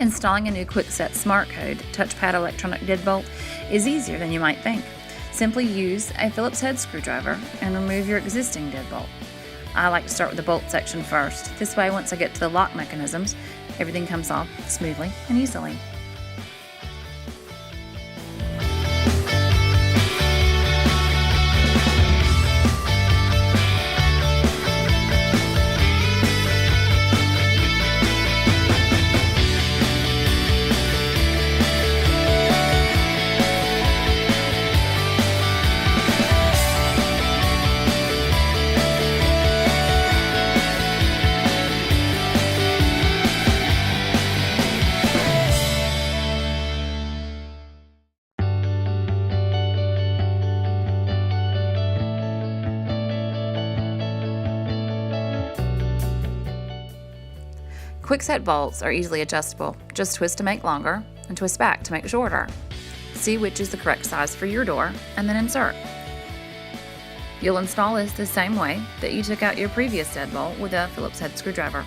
Installing a new QuickSet Smart Code touchpad electronic deadbolt is easier than you might think. Simply use a Phillips head screwdriver and remove your existing deadbolt. I like to start with the bolt section first. This way, once I get to the lock mechanisms, everything comes off smoothly and easily. QuickSet bolts are easily adjustable. Just twist to make longer and twist back to make shorter. See which is the correct size for your door and then insert. You'll install this the same way that you took out your previous deadbolt with a Phillips head screwdriver.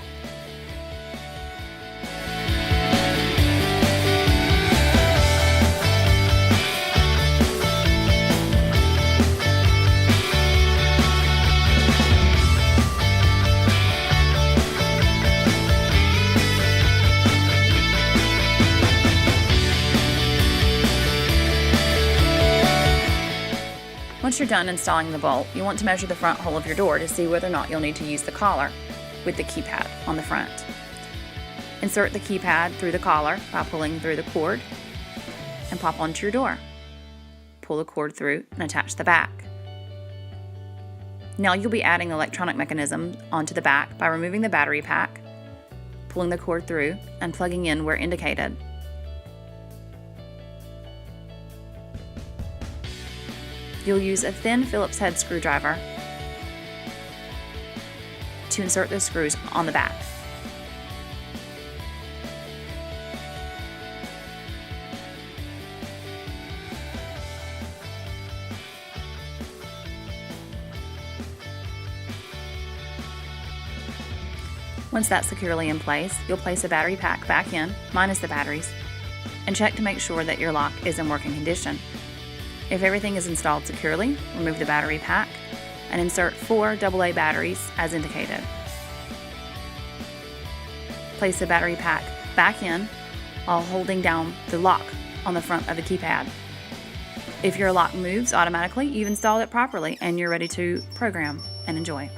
Once you're done installing the bolt, you want to measure the front hole of your door to see whether or not you'll need to use the collar with the keypad on the front. Insert the keypad through the collar by pulling through the cord and pop onto your door. Pull the cord through and attach the back. Now you'll be adding the electronic mechanism onto the back by removing the battery pack, pulling the cord through, and plugging in where indicated. You'll use a thin Phillips head screwdriver to insert the screws on the back. Once that's securely in place, you'll place the battery pack back in, minus the batteries, and check to make sure that your lock is in working condition. If everything is installed securely, remove the battery pack and insert 4 AA batteries as indicated. Place the battery pack back in while holding down the lock on the front of the keypad. If your lock moves automatically, you've installed it properly and you're ready to program and enjoy.